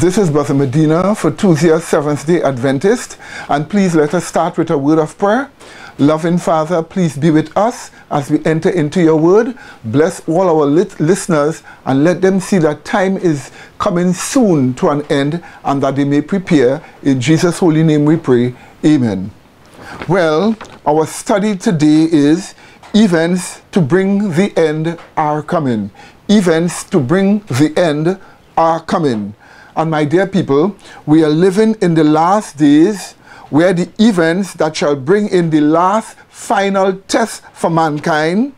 This is Brother Medina for Tuesday Seventh-day Adventist, and please let us start with a word of prayer. Loving Father, please be with us as we enter into your word. Bless all our listeners and let them see that time is coming soon to an end and that they may prepare. In Jesus' holy name we pray. Amen. Well, our study today is events to bring the end are coming. Events to bring the end are coming. And my dear people, we are living in the last days where the events that shall bring in the last final test for mankind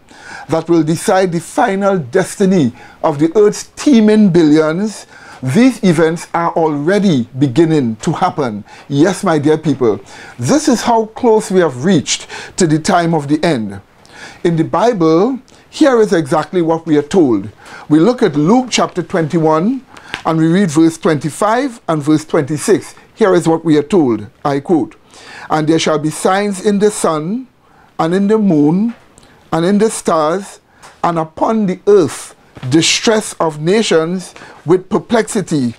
that will decide the final destiny of the earth's teeming billions, these events are already beginning to happen. Yes, my dear people, this is how close we have reached to the time of the end. In the Bible, here is exactly what we are told. We look at Luke chapter 21, and we read verse 25 and verse 26. Here is what we are told, I quote, "And there shall be signs in the sun, and in the moon, and in the stars, and upon the earth distress of nations with perplexity,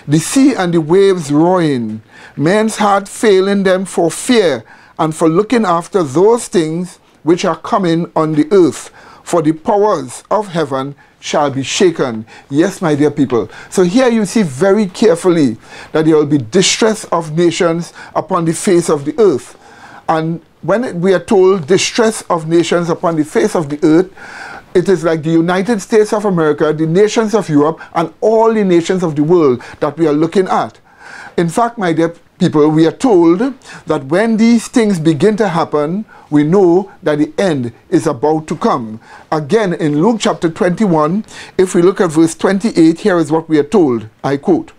the sea and the waves roaring, men's heart failing them for fear, and for looking after those things which are coming on the earth. For the powers of heaven shall be shaken." Yes, my dear people. So here you see very carefully that there will be distress of nations upon the face of the earth. And when we are told distress of nations upon the face of the earth, it is like the United States of America, the nations of Europe, and all the nations of the world that we are looking at. In fact, my dear people, we are told that when these things begin to happen, we know that the end is about to come. Again, in Luke chapter 21, if we look at verse 28, here is what we are told, I quote,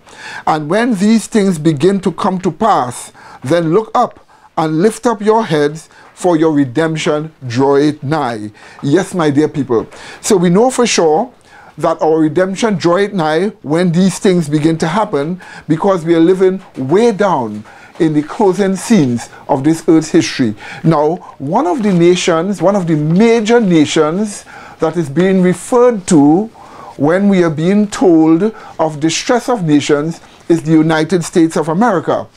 "And when these things begin to come to pass, then look up and lift up your heads, for your redemption draweth nigh." Yes, my dear people. So we know for sure that our redemption draweth nigh when these things begin to happen, because we are living way down in the closing scenes of this earth's history. Now, one of the nations, one of the major nations that is being referred to when we are being told of distress of nations is the United States of America.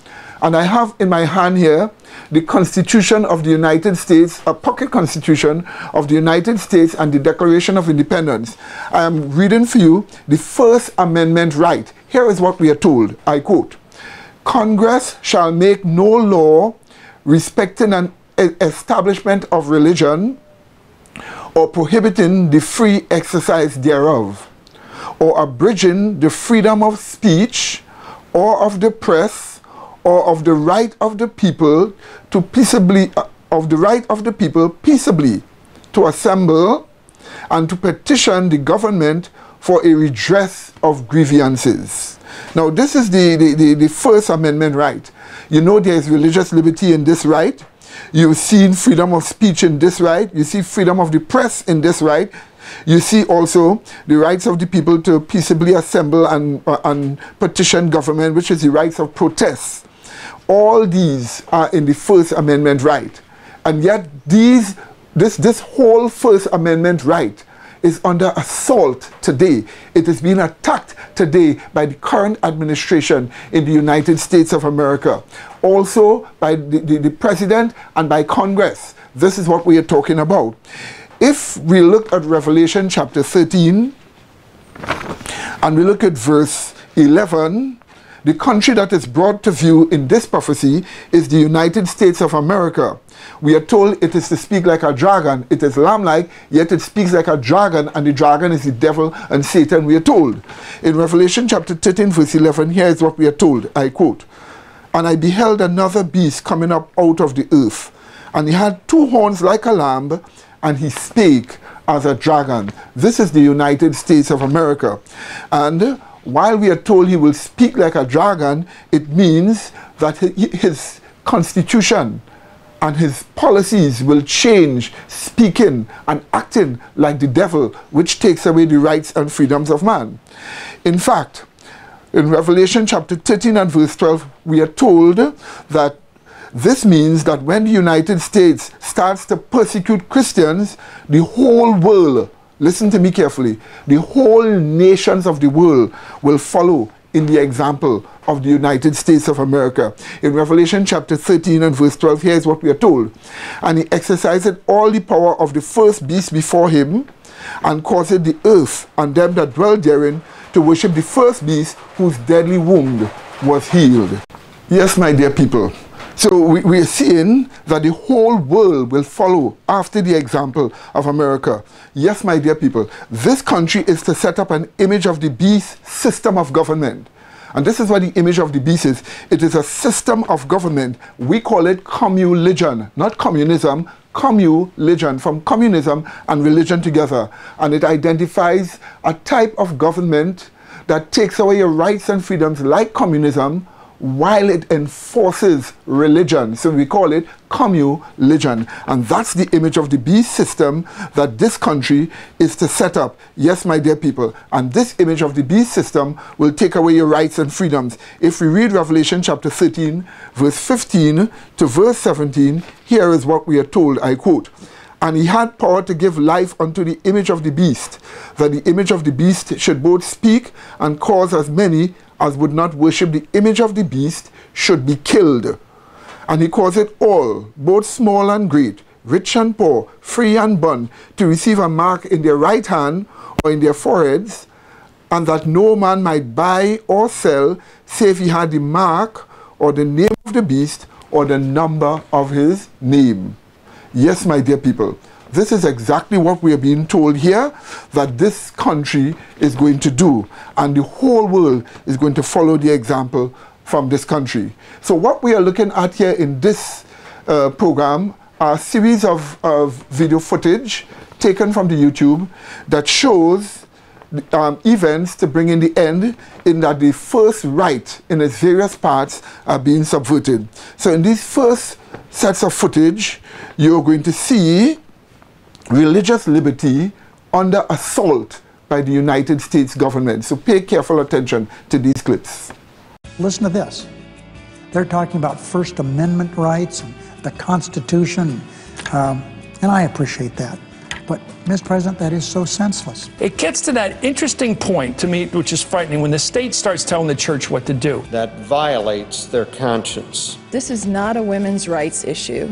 And I have in my hand here the Constitution of the United States, a pocket constitution of the United States, and the Declaration of Independence. I am reading for you the First Amendment right. Here is what we are told, I quote, "Congress shall make no law respecting an establishment of religion or prohibiting the free exercise thereof, or abridging the freedom of speech or of the press, or of the right of the people to peaceably to assemble and to petition the government for a redress of grievances." Now, this is the First Amendment right. You know there is religious liberty in this right. You've seen freedom of speech in this right. You see freedom of the press in this right. You see also the rights of the people to peaceably assemble and petition government, which is the rights of protest. All these are in the First Amendment right. And yet this whole First Amendment right is under assault today. It is being attacked today by the current administration in the United States of America. Also by the President and by Congress. This is what we are talking about. If we look at Revelation chapter 13 and we look at verse 11, the country that is brought to view in this prophecy is the United States of America. We are told it is to speak like a dragon. It is lamb-like, yet it speaks like a dragon, and the dragon is the devil and Satan, we are told. In Revelation chapter 13, verse 11, here is what we are told, I quote, "And I beheld another beast coming up out of the earth, and he had two horns like a lamb, and he spake as a dragon." This is the United States of America. And while we are told he will speak like a dragon, it means that his constitution and his policies will change, speaking and acting like the devil, which takes away the rights and freedoms of man. In fact, in Revelation chapter 13 and verse 12, we are told that this means that when the United States starts to persecute Christians, the whole world, listen to me carefully, the whole nations of the world will follow in the example of the United States of America. In Revelation chapter 13 and verse 12, here is what we are told. And he exercised all the power of the first beast before him, and caused the earth and them that dwell therein to worship the first beast, whose deadly wound was healed. Yes, my dear people. So we are seeing that the whole world will follow after the example of America. Yes, my dear people, this country is to set up an image of the beast system of government. And this is what the image of the beast is. It is a system of government. We call it commuligion, not communism, commuligion, from communism and religion together. And it identifies a type of government that takes away your rights and freedoms like communism, while it enforces religion. So we call it commuligion. And that's the image of the beast system that this country is to set up. Yes, my dear people. And this image of the beast system will take away your rights and freedoms. If we read Revelation chapter 13, verse 15 to verse 17, here is what we are told, I quote, "And he had power to give life unto the image of the beast, that the image of the beast should both speak and cause as many as would not worship the image of the beast should be killed. And he caused all, both small and great, rich and poor, free and bond, to receive a mark in their right hand or in their foreheads, and that no man might buy or sell, save he had the mark or the name of the beast or the number of his name." Yes, my dear people, this is exactly what we are being told here that this country is going to do, and the whole world is going to follow the example from this country. So what we are looking at here in this program are a series of video footage taken from the YouTube that shows events to bring in the end, in that the first right in its various parts are being subverted. So in these first sets of footage, you're going to see religious liberty under assault by the United States government. So pay careful attention to these clips. Listen to this. They're talking about First Amendment rights and the Constitution, and I appreciate that. But, Mr. President, that is so senseless. It gets to that interesting point, to me, which is frightening, when the state starts telling the church what to do. That violates their conscience. This is not a women's rights issue.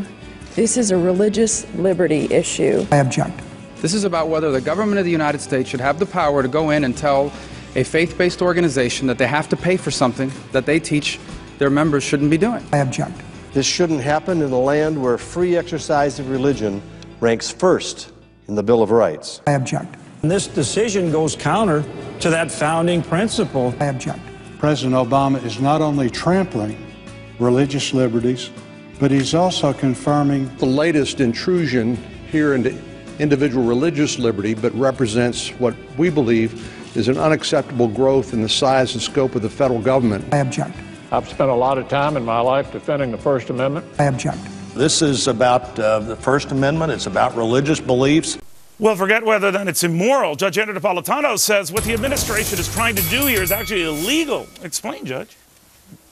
This is a religious liberty issue. I object. This is about whether the government of the United States should have the power to go in and tell a faith-based organization that they have to pay for something that they teach their members shouldn't be doing. I object. This shouldn't happen in a land where free exercise of religion ranks first in the Bill of Rights. I object. And this decision goes counter to that founding principle. I object. President Obama is not only trampling religious liberties, but he's also confirming the latest intrusion here into individual religious liberty, but represents what we believe is an unacceptable growth in the size and scope of the federal government. I object. I've spent a lot of time in my life defending the First Amendment. I object. This is about the First Amendment. It's about religious beliefs. Well, forget whether then it's immoral. Judge Andrew Napolitano says what the administration is trying to do here is actually illegal. Explain, Judge.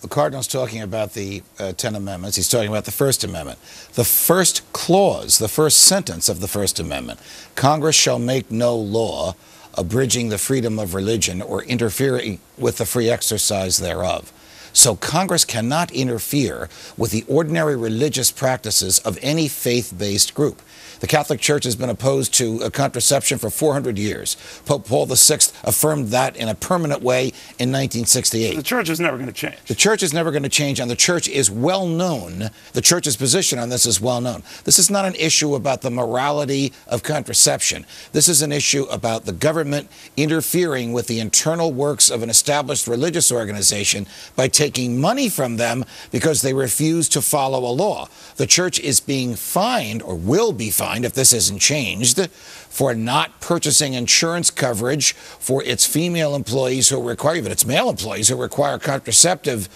The Cardinal's talking about the 10 Amendments. He's talking about the First Amendment. The first clause, the first sentence of the First Amendment, Congress shall make no law abridging the freedom of religion or interfering with the free exercise thereof. So Congress cannot interfere with the ordinary religious practices of any faith-based group. The Catholic Church has been opposed to contraception for 400 years. Pope Paul VI affirmed that in a permanent way in 1968. The Church is never going to change. The Church is never going to change, and the Church is well known. The Church's position on this is well known. This is not an issue about the morality of contraception. This is an issue about the government interfering with the internal works of an established religious organization by taking money from them because they refuse to follow a law. The Church is being fined, or will be fined if this isn't changed, for not purchasing insurance coverage for its female employees who require, but its male employees who require contraceptive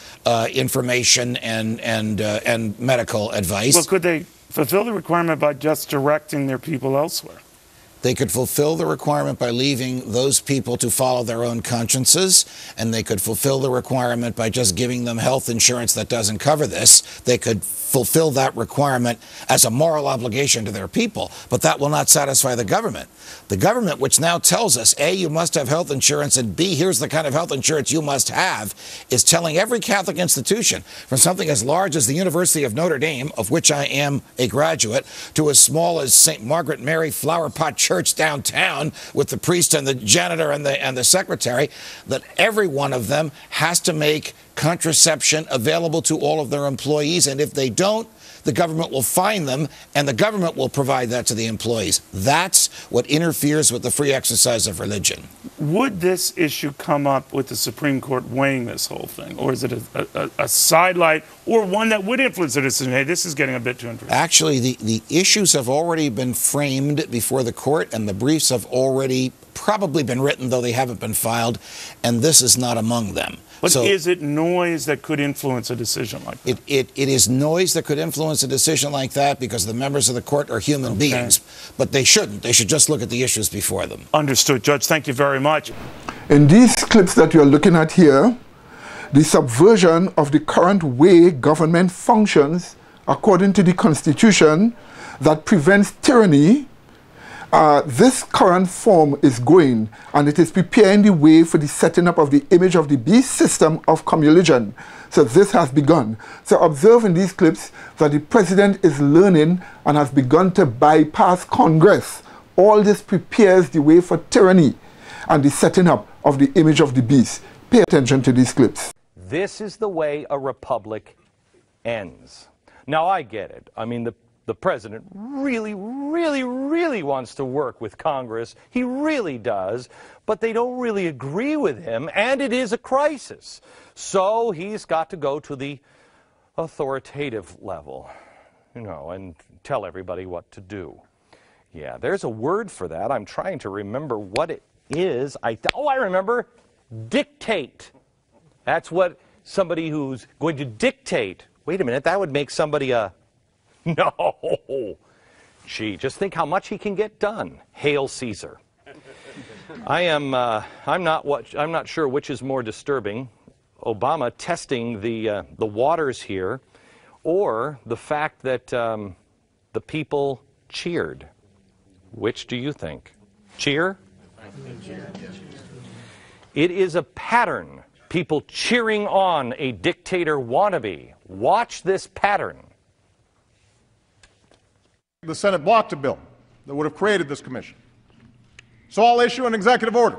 information and medical advice. Well, could they fulfill the requirement by just directing their people elsewhere? They could fulfill the requirement by leaving those people to follow their own consciences, and they could fulfill the requirement by just giving them health insurance that doesn't cover this. They could fulfill that requirement as a moral obligation to their people, but that will not satisfy the government. The government, which now tells us, A, you must have health insurance, and B, here's the kind of health insurance you must have, is telling every Catholic institution, from something as large as the University of Notre Dame, of which I am a graduate, to as small as St. Margaret Mary Flower Pot Church downtown with the priest and the janitor and the secretary, that every one of them has to make contraception available to all of their employees, and if they don't, the government will fine them, and the government will provide that to the employees. That's what interferes with the free exercise of religion. Would this issue come up with the Supreme Court weighing this whole thing? Or is it a sidelight, or one that would influence the decision? Hey, this is getting a bit too interesting. Actually, the issues have already been framed before the court, and the briefs have already probably been written, though they haven't been filed, and this is not among them. But so, is it noise that could influence a decision like that? It is noise that could influence a decision like that because the members of the court are human beings, but they shouldn't. They should just look at the issues before them. Understood, Judge. Thank you very much. In these clips that you're looking at here, the subversion of the current way government functions according to the Constitution that prevents tyranny, this current form is going, and it is preparing the way for the setting up of the image of the beast system of communion. So this has begun. So observe in these clips that the president is learning and has begun to bypass Congress. All this prepares the way for tyranny and the setting up of the image of the beast. Pay attention to these clips. This is the way a republic ends. Now, I get it. I mean, the president really wants to work with Congress. He really does. But they don't really agree with him, and it is a crisis. So he's got to go to the authoritative level, you know, and tell everybody what to do. Yeah, there's a word for that. I'm trying to remember what it is. I remember. Dictate. That's what somebody who's going to dictate. Wait a minute, that would make somebody a... No. Gee, just think how much he can get done. Hail Caesar. I'm not sure which is more disturbing, Obama testing the waters here, or the fact that the people cheered. Which do you think? Cheer? It is a pattern. People cheering on a dictator wannabe. Watch this pattern. The Senate blocked a bill that would have created this commission. So I'll issue an executive order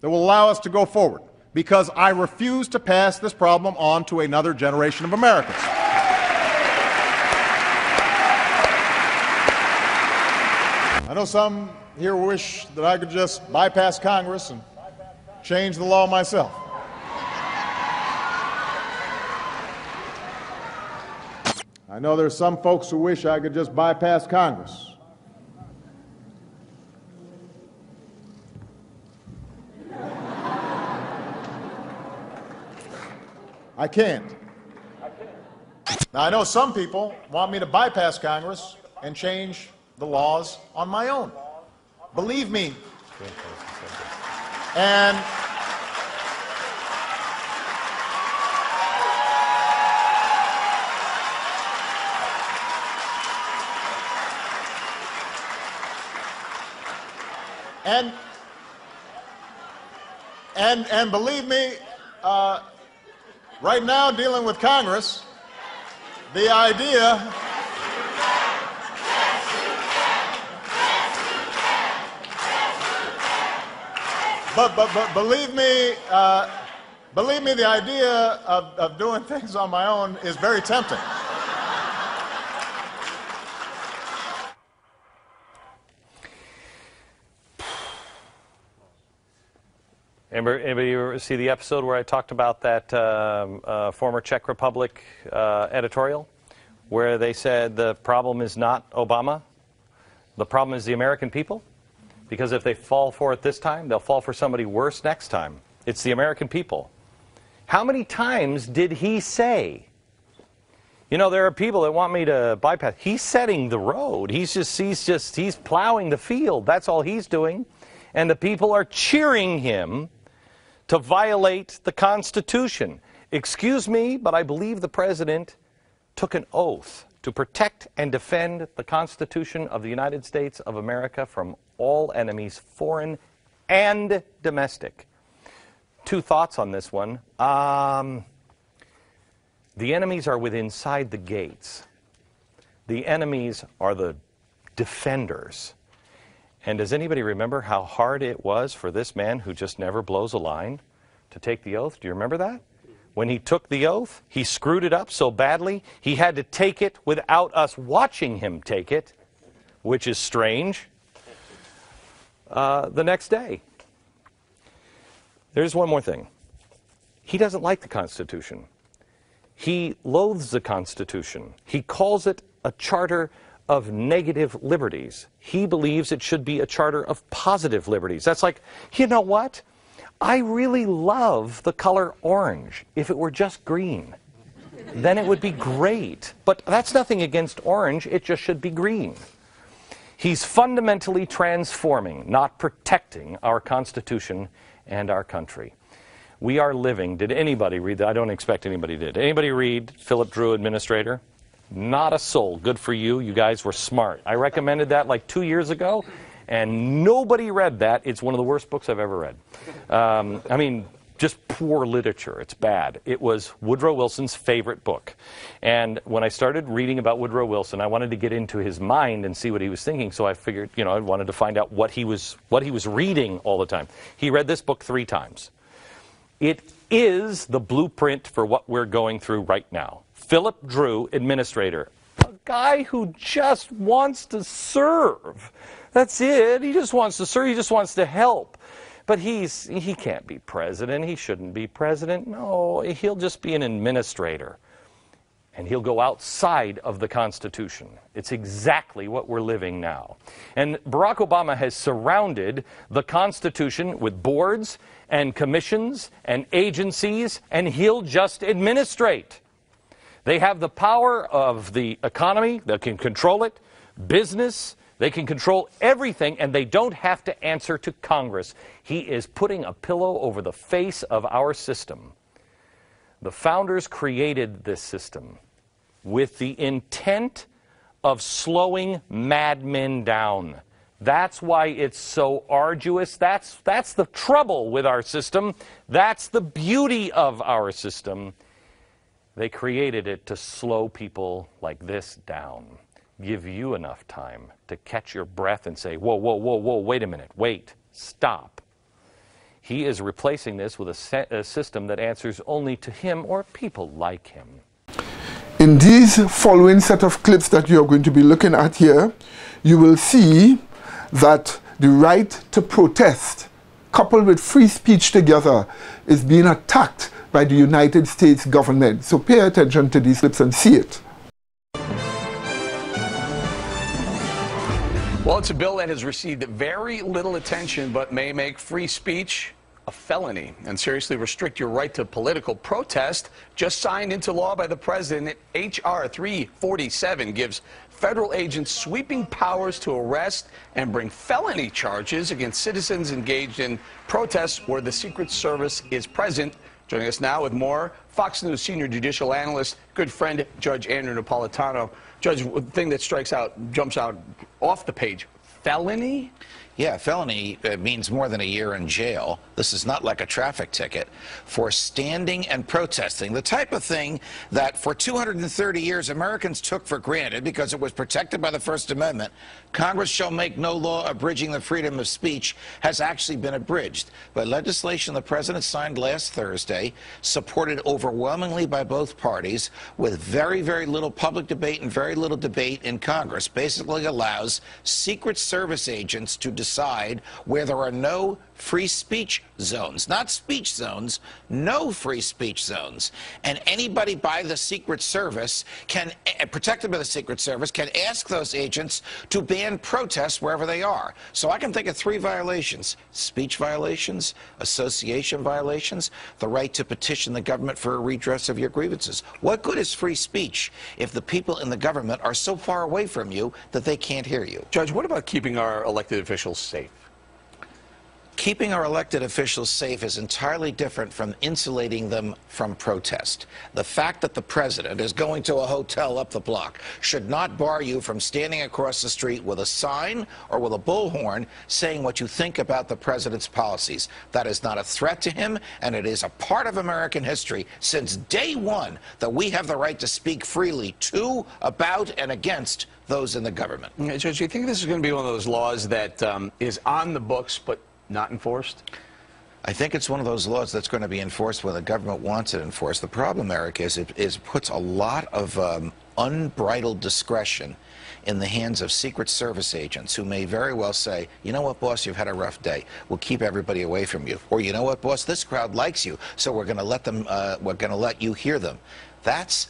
that will allow us to go forward, because I refuse to pass this problem on to another generation of Americans. I know some here wish that I could just bypass Congress and change the law myself. I know there's some folks who wish I could just bypass Congress. I can't. Now, I know some people want me to bypass Congress and change the laws on my own. Believe me. And believe me, right now dealing with Congress, the idea but believe me, the idea of doing things on my own is very tempting. Anybody ever see the episode where I talked about that former Czech Republic editorial, where they said the problem is not Obama, the problem is the American people? Because if they fall for it this time, they'll fall for somebody worse next time. It's the American people. How many times did he say, You know, there are people that want me to bypass. He's setting the road. He's plowing the field. That's all he's doing. And the people are cheering him to violate the Constitution. Excuse me, but I believe the president took an oath to protect and defend the Constitution of the United States of America from all enemies, foreign and domestic. Two thoughts on this one. The enemies are within inside the gates. The enemies are the defenders. And does anybody remember how hard it was for this man who just never blows a line to take the oath? Do you remember that? When he took the oath, he screwed it up so badly, he had to take it without us watching him take it, which is strange, the next day. There's one more thing. He doesn't like the Constitution. He loathes the Constitution. He calls it a charter of negative liberties. He believes it should be a charter of positive liberties. That's like, you know what? I really love the color orange. If it were just green, then it would be great. But that's nothing against orange. It just should be green. He's fundamentally transforming, not protecting our Constitution and our country. We are living, did anybody read that? I don't expect anybody did. Anybody read Philip Drew, Administrator? Not a soul. Good for you. You guys were smart. I recommended that like 2 years ago, and nobody read that. It's one of the worst books I've ever read. I mean, just poor literature. It's bad. It was Woodrow Wilson's favorite book. And when I started reading about Woodrow Wilson, I wanted to get into his mind and see what he was thinking. So I figured, you know, I wanted to find out what he was reading all the time. He read this book 3 times. It is the blueprint for what we're going through right now. Philip Drew, Administrator, a guy who just wants to serve. That's it. He just wants to serve. He just wants to help. But he can't be president. He shouldn't be president. No, he'll just be an administrator. And he'll go outside of the Constitution. It's exactly what we're living now. And Barack Obama has surrounded the Constitution with boards and commissions and agencies, and he'll just administrate. They have the power of the economy. They can control it. Business. They can control everything, and they don't have to answer to Congress. He is putting a pillow over the face of our system. The founders created this system with the intent of slowing madmen down. That's why it's so arduous. That's the trouble with our system. That's the beauty of our system. They created it to slow people like this down. Give you enough time to catch your breath and say, whoa, whoa, whoa, whoa, wait a minute, wait, stop. He is replacing this with a system that answers only to him or people like him. In these following set of clips that you're going to be looking at here, you will see that the right to protest, coupled with free speech together, is being attacked by the United States government. So pay attention to these clips and see it. Well, it's a bill that has received very little attention but may make free speech a felony and seriously restrict your right to political protest. Just signed into law by the president, H.R. 347 gives federal agents sweeping powers to arrest and bring felony charges against citizens engaged in protests where the Secret Service is present. Joining us now with more, Fox News senior judicial analyst, good friend, Judge Andrew Napolitano. Judge, the thing that jumps out off the page, felony? Yeah, felony means more than a year in jail. This is not like a traffic ticket. For standing and protesting, the type of thing that for 230 years Americans took for granted because it was protected by the First Amendment, Congress shall make no law abridging the freedom of speech, has actually been abridged by legislation the president signed last Thursday, supported overwhelmingly by both parties, with very, very little public debate and very little debate in Congress. Basically allows Secret Service agents to decide where there are no free speech zones, not speech zones, no free speech zones. And anybody by the Secret Service can, protected by the Secret Service, can ask those agents to ban protests wherever they are. So I can think of 3 violations: speech violations, association violations, the right to petition the government for a redress of your grievances. What good is free speech if the people in the government are so far away from you that they can't hear you? Judge, what about keeping our elected officials safe? Keeping our elected officials safe is entirely different from insulating them from protest. The fact that the president is going to a hotel up the block should not bar you from standing across the street with a sign or with a bullhorn saying what you think about the president's policies. That is not a threat to him, and it is a part of American history since day one that we have the right to speak freely to, about, and against those in the government. Judge, do you think this is going to be one of those laws that is on the books but not enforced? I think it's one of those laws that's going to be enforced when the government wants it enforced. The problem, Eric, is it puts a lot of unbridled discretion in the hands of Secret Service agents who may very well say, you know what, boss, you've had a rough day. We'll keep everybody away from you. Or, you know what, boss, this crowd likes you, so we're going to let them, we're going to let you hear them. That's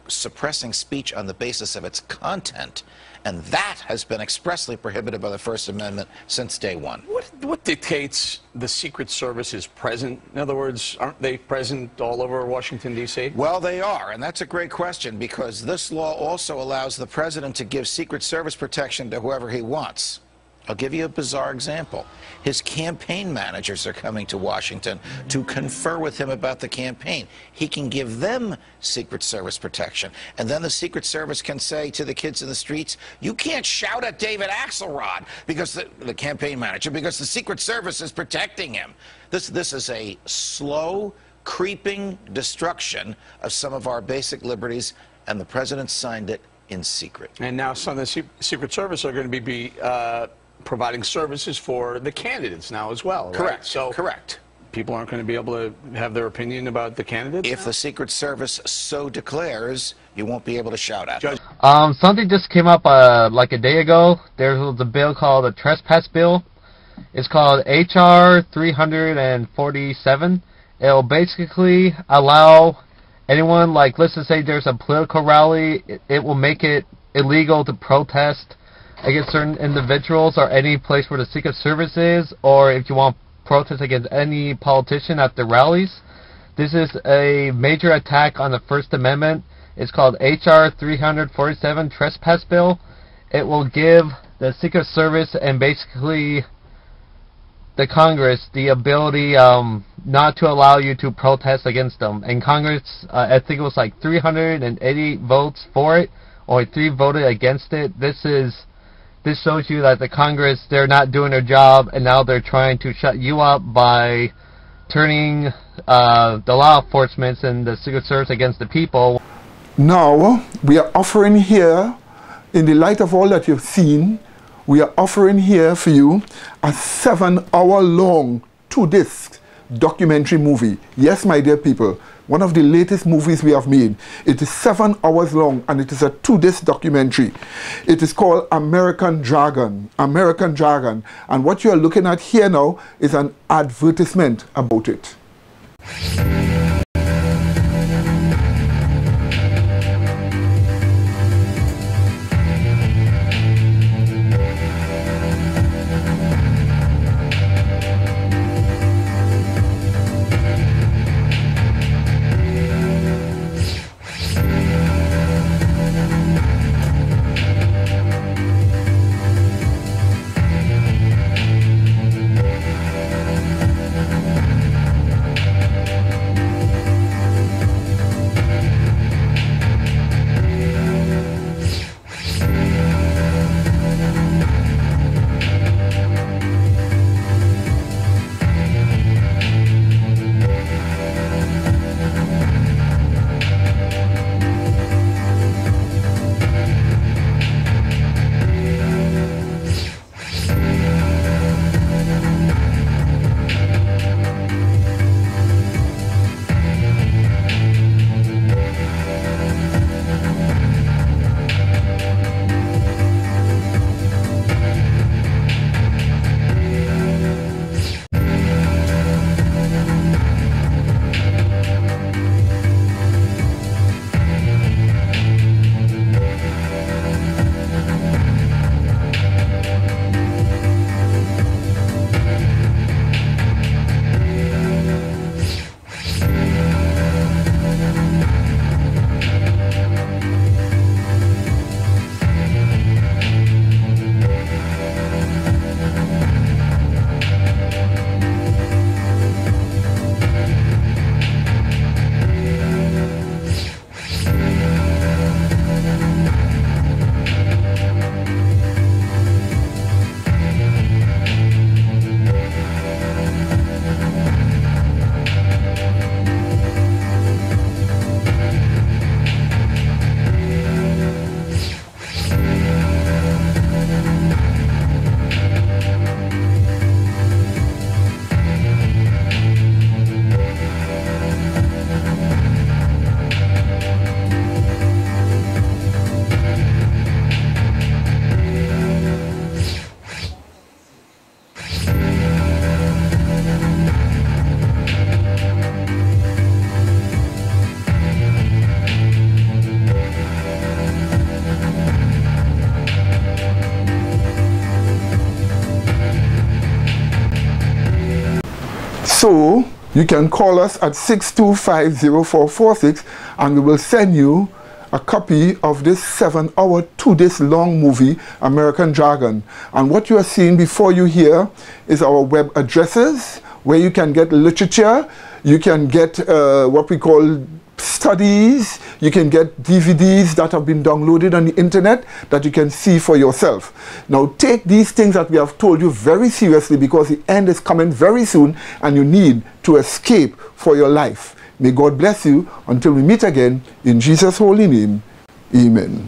suppressing speech on the basis of its content. And that has been expressly prohibited by the First Amendment since day one. What dictates the Secret Service is present? In other words, aren't they present all over Washington, D.C.? Well, they are, and that's a great question, because this law also allows the president to give Secret Service protection to whoever he wants. I'll give you a bizarre example. His campaign managers are coming to Washington to confer with him about the campaign. He can give them Secret Service protection. And then the Secret Service can say to the kids in the streets, you can't shout at David Axelrod, because the campaign manager, because the Secret Service is protecting him. This is a slow, creeping destruction of some of our basic liberties, and the president signed it in secret. And now some of the Secret Service are going to be providing services for the candidates now as well, right? Correct. So correct. People aren't going to be able to have their opinion about the candidates? If the Secret Service so declares, you won't be able to shout at them. Something just came up like a day ago. There was a bill called the Trespass Bill. It's called H.R. 347. It'll basically allow anyone, like, let's just say there's a political rally, it will make it illegal to protest against certain individuals or any place where the Secret Service is, or if you want to protest against any politician at the rallies. This is a major attack on the First Amendment. It's called H.R. 347 Trespass Bill. It will give the Secret Service and basically the Congress the ability not to allow you to protest against them. And Congress, I think it was like 380 votes for it, only 3 voted against it. This shows you that the Congress, they're not doing their job, and now they're trying to shut you up by turning the law enforcement and the Secret Service against the people. Now, we are offering here, in the light of all that you've seen, we are offering here for you a 7-hour-long, 2-disc documentary movie. Yes, my dear people, one of the latest movies we have made. It is 7 hours long, and it is a 2-disc documentary. It is called American Dragon. American Dragon. And what you are looking at here now is an advertisement about it. So you can call us at 625-0446 and we will send you a copy of this 7-hour, 2-day-long movie, American Dragon. And what you are seeing before you here is our web addresses where you can get literature, you can get what we call studies, you can get DVDs that have been downloaded on the internet that you can see for yourself. Now take these things that we have told you very seriously, because the end is coming very soon and you need to escape for your life. May God bless you until we meet again in Jesus' holy name. Amen.